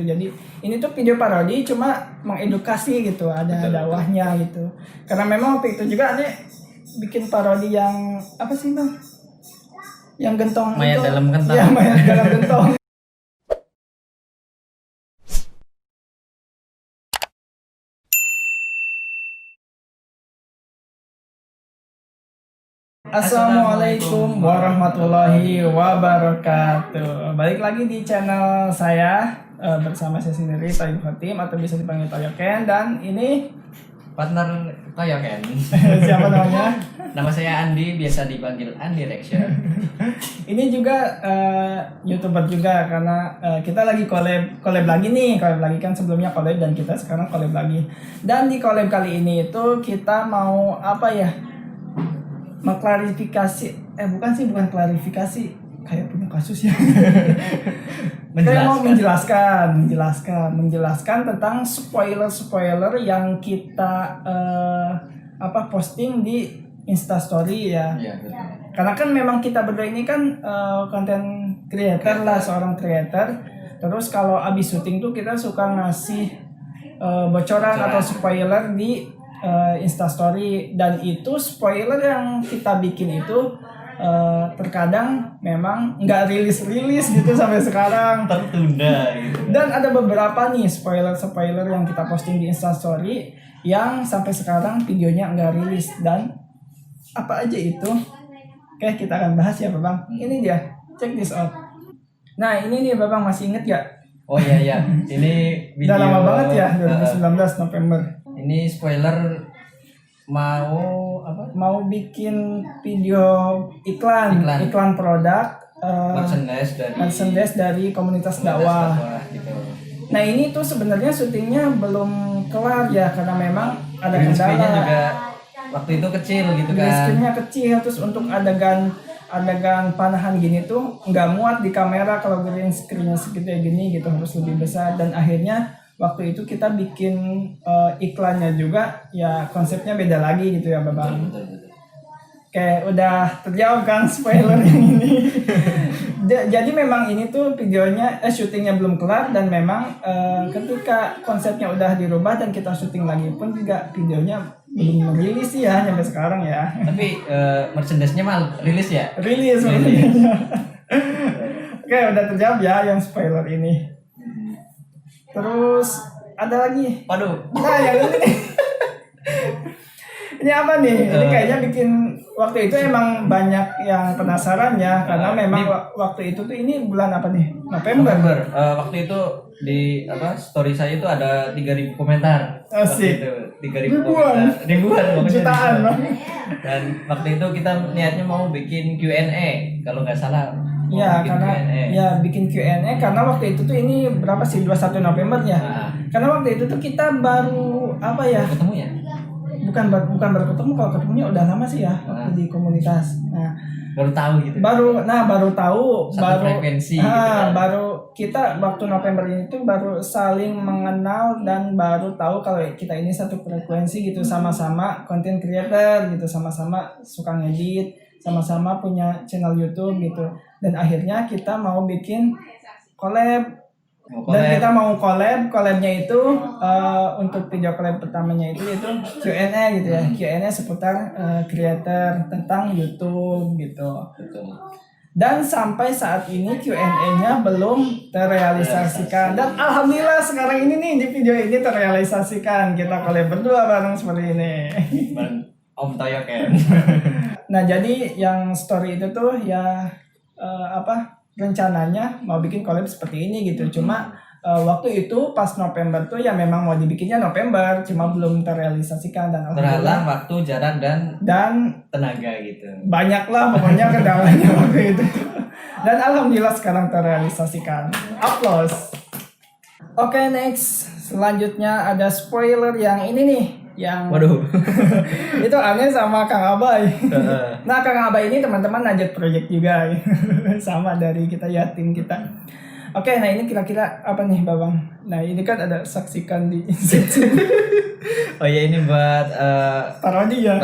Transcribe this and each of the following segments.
Jadi ini tuh video parodi cuma mengedukasi gitu, ada dakwahnya gitu. Karena memang waktu itu juga aneh bikin parodi yang apa sih bang? Yang gentong Mayat itu. dalam kentang. Ya mayat dalam gentong. Assalamualaikum warahmatullahi wabarakatuh. Balik lagi di channel saya bersama saya sendiri Toyib Khotim atau bisa dipanggil Toyoken, dan ini Partner Toyoken. siapa namanya? Nama saya Andi, biasa dipanggil Andi Reaction. Ini juga YouTuber juga karena kita lagi collab lagi nih, collab lagi kan sebelumnya collab dan kita sekarang collab lagi. Dan di collab kali ini itu kita mau apa ya? Mengklarifikasi, bukan klarifikasi, kayak punya kasus ya. Kayak mau menjelaskan tentang spoiler yang kita posting di Instastory ya. Iya, betul. Karena kan memang kita berdua ini kan content creator lah, seorang creator. Terus kalau abis syuting tuh kita suka ngasih bocoran atau spoiler di Instastory, dan itu spoiler yang kita bikin itu terkadang memang nggak rilis gitu sampai sekarang, Tertunda gitu. dan ada beberapa nih spoiler yang kita posting di Instastory yang sampai sekarang videonya nggak rilis. Dan apa aja itu? Oke, kita akan bahas ya Babang. Ini dia, check this out. Nah ini nih Babang, masih inget gak? Oh iya, ini video. Udah lama banget ya, 2019 November. Ini spoiler mau apa? Mau bikin video iklan produk merchandise dari komunitas dakwah. Gitu. Nah ini tuh sebenarnya syutingnya belum kelar ya, karena memang ada Green kendala. screen-nya juga waktu itu kecil gitu Green kan. screen-nya kecil, terus untuk adegan panahan gini tuh nggak muat di kamera kalau green screen-nya segede gini gitu, harus lebih besar. Dan akhirnya waktu itu kita bikin iklannya juga ya konsepnya beda lagi gitu ya Babang. Betul. Kayak udah terjawab kan spoiler yang ini. Jadi memang ini tuh videonya syutingnya belum kelar, dan memang ketika konsepnya udah dirubah dan kita syuting lagi pun juga videonya belum rilis ya sampai sekarang ya. Tapi merchandise-nya mal rilis ya? Rilis. Oke, udah terjawab ya yang spoiler ini. Terus ada lagi. Waduh. Nah yang ini nih. Ini apa nih? Ini kayaknya bikin waktu itu emang banyak yang penasaran ya, karena memang waktu itu tuh ini bulan apa nih? November. Waktu itu di story saya itu ada 3.000 komentar. Asik. Waktu itu 3.000 komentar. Ribuan pokoknya. Jutaan Bang. Dan waktu itu kita niatnya mau bikin Q&A kalau nggak salah. Ya, karena bikin Q&A karena waktu itu tuh ini berapa sih, 21 November ya. Karena waktu itu tuh kita baru apa ya? Ketemu ya? Bukan baru ketemu, kalau ketemunya udah lama sih ya waktu di komunitas. Nah, baru tahu gitu. Baru tahu satu frekuensi gitu kan. Baru kita waktu November ini tuh baru saling mengenal dan baru tahu kalau kita ini satu frekuensi gitu, sama-sama content creator gitu, sama-sama suka ngedit, sama-sama punya channel YouTube gitu. Dan akhirnya kita mau bikin collab. Dan kita mau collabnya itu untuk video collab pertamanya itu Q&A gitu ya. Q&A seputar creator tentang YouTube gitu. Betul. Dan sampai saat ini Q&A-nya belum terrealisasikan. Dan alhamdulillah sekarang ini nih di video ini terrealisasikan. Kita collab berdua bareng seperti ini. Om Toyoken. Nah, jadi yang story itu tuh ya rencananya mau bikin collab seperti ini gitu. Cuma waktu itu pas November tuh ya memang mau dibikinnya November, cuma belum terrealisasikan. Dan terhalang waktu, jarak dan tenaga gitu. Banyak lah pokoknya kendalanya waktu itu. Dan alhamdulillah sekarang terrealisasikan. Applause. Oke, next. Selanjutnya ada spoiler yang ini nih. Waduh. Itu aneh sama Kang Abay. Nah Kang Abay ini teman-teman Najat Project juga. Sama dari kita ya, tim kita. Oke, nah ini kira-kira apa nih Babang? Nah ini kan ada saksikan di Instagram. Oh ya, ini buat parodi ya.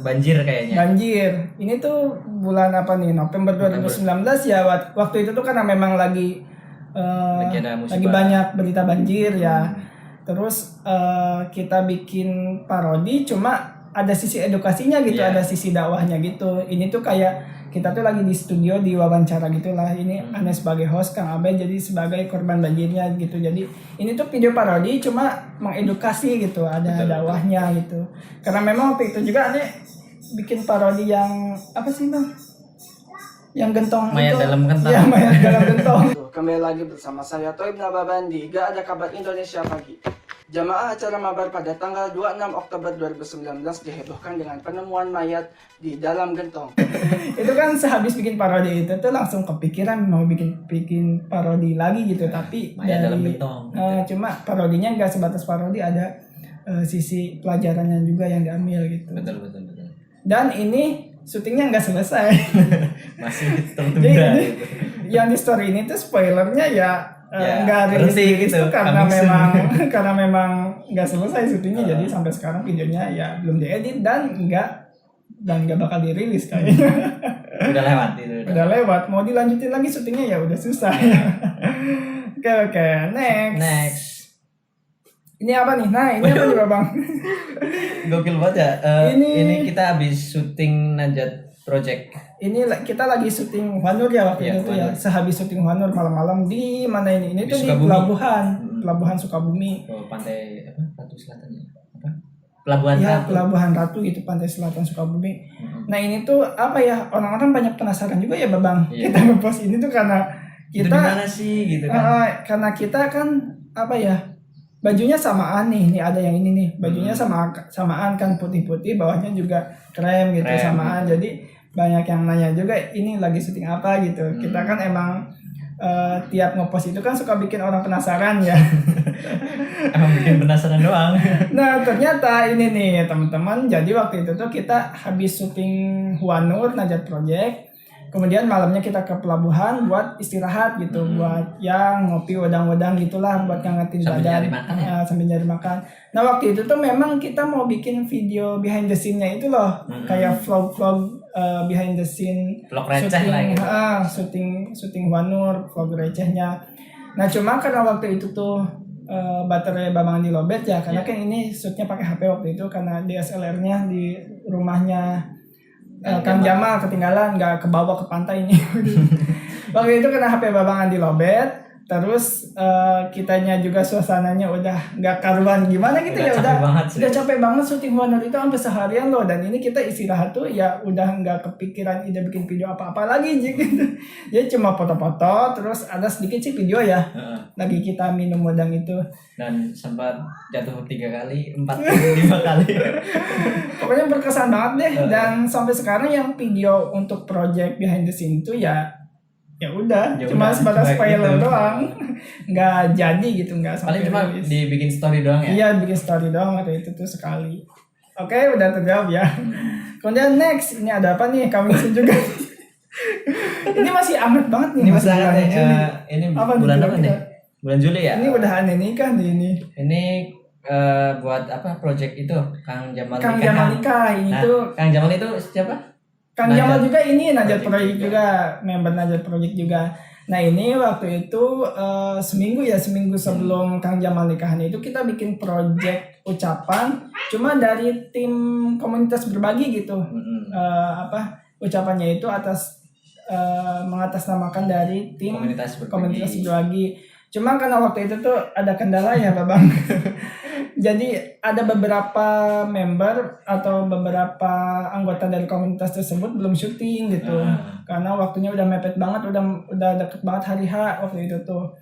Banjir kayaknya. Banjir. Ini tuh bulan apa nih? November 2019 ya. Waktu itu tuh karena memang lagi Lagi ada musibah. lagi banyak berita banjir ya. Terus kita bikin parodi, cuma ada sisi edukasinya gitu, Iya. ada sisi dakwahnya gitu. Ini tuh kayak kita tuh lagi di studio di wawancara gitulah. Ini Ane sebagai host, Kang Abe jadi sebagai korban banjirnya gitu. Jadi ini tuh video parodi cuma mengedukasi gitu, ada Betul, dakwahnya gitu. Karena memang waktu itu juga Ane bikin parodi yang apa sih Bang? Yang gentong Mayat itu. dalam kentang. Ya, mayat dalam gentong. Kembali lagi bersama saya Toib Nababan di Gak Ada Kabar Indonesia Pagi. Jamaah acara mabar pada tanggal 26 Oktober 2019 dihebohkan dengan penemuan mayat di dalam gentong. Itu kan sehabis bikin parodi itu tuh langsung kepikiran mau bikin parodi lagi gitu, tapi Mayat dalam gentong. Cuma parodinya nggak sebatas parodi, ada sisi pelajarannya juga yang diambil gitu. Betul. Dan ini syutingnya nggak selesai. Masih Jadi tertunda ini, gitu. yang di story ini tuh spoilernya ya Ya, nggak berhenti rilis gitu, tuh karena coming soon. memang karena memang nggak selesai syutingnya, jadi sampai sekarang videonya ya belum diedit dan nggak bakal dirilis kayaknya. Udah lewat itu. Udah lewat, mau dilanjutin lagi syutingnya ya udah susah. Oke, next. Ini apa nih? Nah, ini apa nih Babang? Gokil banget ya. Ini- Ini kita habis syuting Najat Project. Ini kita lagi syuting Wanur ya waktu Iya, itu tuh ya. Wanur. Sehabis syuting Wanur malam-malam di mana ini? Ini Di tuh di Sukabumi. Pelabuhan Sukabumi. Oh, pantai apa? Ratu Selatan ya? Apa? Pelabuhan Ya, Ratu. Pelabuhan Ratu itu pantai selatan Sukabumi. Mm-mm. Nah, ini tuh apa ya? Orang-orang banyak penasaran juga ya, Babang. Iya. Kita ngepost ini tuh karena Itu di kita mana sih gitu kan? karena kita kan apa ya? Bajunya samaan nih ada yang ini nih. Bajunya samaan kan, putih-putih, bawahnya juga krem gitu, Krem, samaan. Jadi banyak yang nanya juga ini lagi syuting apa gitu. Kita kan emang tiap ngepost itu kan suka bikin orang penasaran ya. Emang bikin penasaran doang. Nah, ternyata ini nih teman-teman, jadi waktu itu tuh kita habis syuting Huanur Najat Project, kemudian malamnya kita ke pelabuhan buat istirahat gitu, buat yang ngopi wedang-wedang gitulah, buat ngangetin Sambil badan. nyari makan ya? Sambil nyari makan. Nah, waktu itu tuh memang kita mau bikin video behind the scene-nya itu loh, kayak vlog-vlog behind the scene Vlog receh lah gitu. syuting Wanur, vlog recehnya. Nah, cuma karena waktu itu tuh baterai Bambang di lobet ya, karena kan ini shootnya pakai HP waktu itu karena DSLR-nya di rumahnya Kang Jamal ketinggalan, nggak kebawa ke pantai ini. Waktu itu kena HP Bambang di lobet, terus kitanya juga suasananya udah nggak karuan gimana gitu Udah ya, capek banget sih. udah capek banget syuting Wanur itu sampai seharian loh, dan ini kita istirahat tuh ya udah nggak kepikiran ide bikin video apa-apa lagi gitu. Ya cuma foto-foto, terus ada sedikit sih video ya Heeh. lagi kita minum wedang itu. Dan sempat jatuh 3 kali, 4 kali, 5 kali. Pokoknya berkesan banget deh, dan sampai sekarang yang video untuk project behind the scene itu ya udah Ya cuma udah, sebatas baik spoiler gitu. doang. Nggak jadi gitu, nggak sampai Paling cuma rilis. dibikin story doang ya. Iya, bikin story doang waktu itu tuh sekali. Oke, udah terjawab ya. Kemudian next, ini ada apa nih? Kami juga. Ini masih amat banget nih. Ini masih bulan hangat Juli. nih. Ini Apa nih bulan apa kira-kira? nih? Bulan Juli ya. Ini udah aneh nikah nih ini. Ini buat apa? Project itu Kang Jamal Kang nikahan. Jamal nikah ini Nah, tuh. Kang Jamal itu siapa? Kang Najat Jamal juga ini Najat Project Project juga, member Najat Project juga. Nah, ini waktu itu seminggu sebelum Kang Jamal nikahan itu kita bikin project ucapan cuma dari tim komunitas berbagi gitu. Mm-mm. Ucapannya itu mengatasnamakan dari tim Komunitas berbagi. komunitas berbagi. Cuma karena waktu itu tuh ada kendala ya, Babang. Jadi ada beberapa member atau beberapa anggota dari komunitas tersebut belum syuting gitu. Karena waktunya udah mepet banget, udah deket banget hari H waktu itu tuh.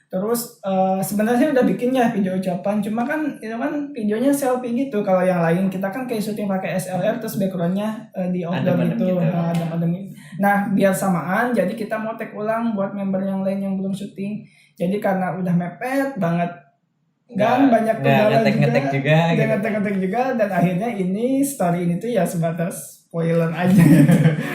Terus sebenarnya udah bikin ya video ucapan, cuma kan itu kan videonya selfie gitu. Kalau yang lain kita kan kayak syuting pakai SLR terus backgroundnya di outdoor Adem-adem gitu. gitu. Adem-adem gitu. Nah, biar samaan jadi kita mau tag ulang buat member yang lain yang belum syuting. Jadi karena udah mepet banget dan banyak kendala ngetek juga dan gitu. ngetek juga, dan akhirnya ini story ini tuh ya sebatas spoiler aja.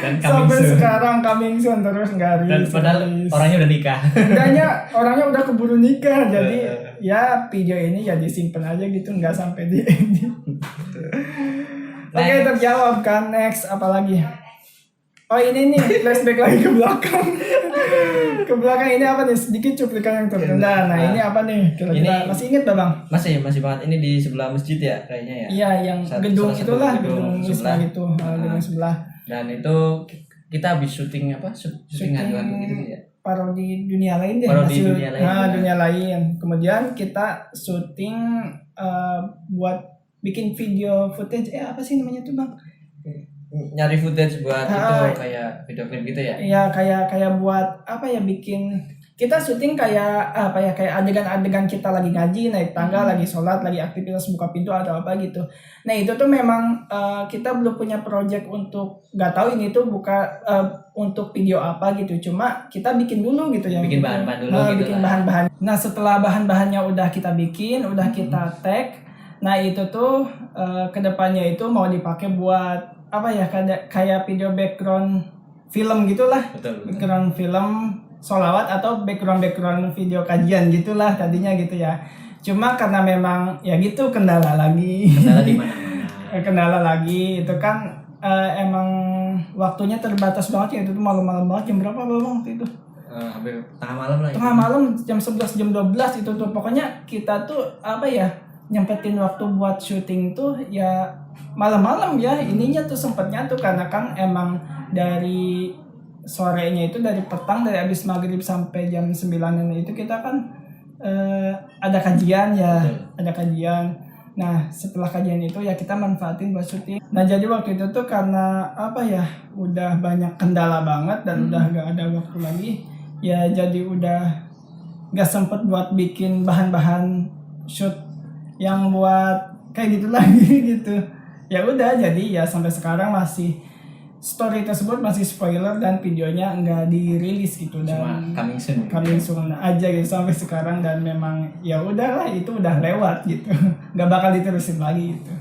Dan coming Sampai soon. sekarang coming soon terus nggak Dan rilis. padahal orangnya udah nikah. Orangnya udah keburu nikah, jadi ya video ini ya disimpan aja gitu, nggak sampai di edit. Oke, Next. terjawab kan. Next apa lagi? Oh ini nih flashback lagi ke belakang. Ke belakang ini apa nih? Sedikit cuplikan yang tertunda. Nah ini apa nih? Kira-kira Ini- masih ingat Bang? Masih banget ini di sebelah masjid ya kayaknya ya. Iya yang gedung Salah satu itulah gedung gedung Wisma sebelah. gitu, gedung sebelah. Dan itu kita habis syuting apa? Syuting hantu-hantu gitu ya. Parodi dunia lain deh. Parodi Hasil- dunia lain. dunia lain. Kemudian kita syuting buat bikin video footage. Apa sih namanya tuh Bang? Nyari footage buat Ah. itu kayak video klip gitu ya. Iya kayak buat apa ya, bikin kita syuting kayak apa ya, kayak adegan-adegan kita lagi ngaji, naik tangga, lagi sholat, lagi aktivitas buka pintu atau apa gitu. Nah itu tuh memang kita belum punya project untuk, nggak tahu ini tuh untuk video apa gitu, cuma kita bikin dulu gitu ya. Bikin gitu. bahan-bahan dulu gitu Bikin lah. bahan-bahan. Nah setelah bahan-bahannya udah kita bikin, udah kita tag, nah itu tuh kedepannya itu mau dipakai buat apa ya, kayak video background film gitulah. Betul. Background film sholawat atau background video kajian gitulah tadinya gitu ya. Cuma karena memang ya gitu kendala lagi. Kendala di mana-mana. Kendala lagi itu kan emang waktunya terbatas banget ya, itu tuh malam-malam banget. Jam berapa Bang waktu itu? Hampir tengah malam lah. Tengah malam, jam 11 jam 12 itu tuh. Pokoknya kita tuh apa ya, nyempetin waktu buat syuting tuh ya malam-malam ya. Ininya tuh sempetnya tuh karena kan emang dari sorenya itu, dari petang, dari habis maghrib sampai jam 9-an itu kita kan ada kajian ya. Betul. Ada kajian. Nah setelah kajian itu ya kita manfaatin buat syuting. Nah jadi waktu itu tuh karena apa ya, udah banyak kendala banget dan udah gak ada waktu lagi ya, jadi udah gak sempet buat bikin bahan-bahan shoot yang buat kayak gitu lagi gitu. Ya udah, jadi ya sampai sekarang masih story tersebut masih spoiler dan videonya nggak dirilis gitu, Cuma dan coming soon. aja gitu sampai sekarang. Dan memang ya udahlah, itu udah lewat gitu. Nggak bakal diterusin lagi gitu.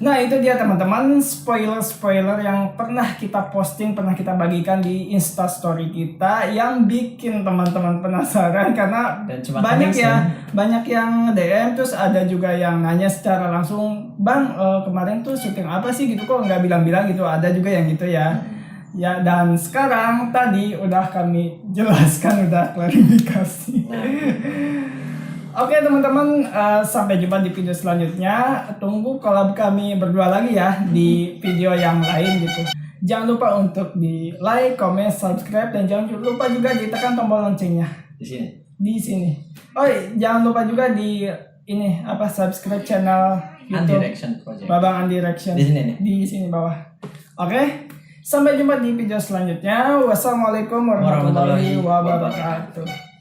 Nah itu dia teman-teman, spoiler yang pernah kita posting, pernah kita bagikan di Instastory kita, yang bikin teman-teman penasaran karena Dan cuma banyak yang DM, terus ada juga yang nanya secara langsung, Bang kemarin tuh syuting apa sih gitu, kok nggak bilang-bilang gitu. Ada juga yang gitu ya. Ya dan sekarang tadi udah kami jelaskan, udah klarifikasi. Oke teman-teman, sampai jumpa di video selanjutnya. Tunggu collab kami berdua lagi ya di video yang lain gitu. Jangan lupa untuk di like, comment, subscribe, dan jangan lupa juga ditekan tombol loncengnya Di sini. di sini. Oh jangan lupa juga di ini apa, subscribe channel YouTube Undirection Project. Babang Undirection. Di sini nih. Di sini bawah. Oke. Sampai jumpa di video selanjutnya. Wassalamualaikum warahmatullahi wabarakatuh.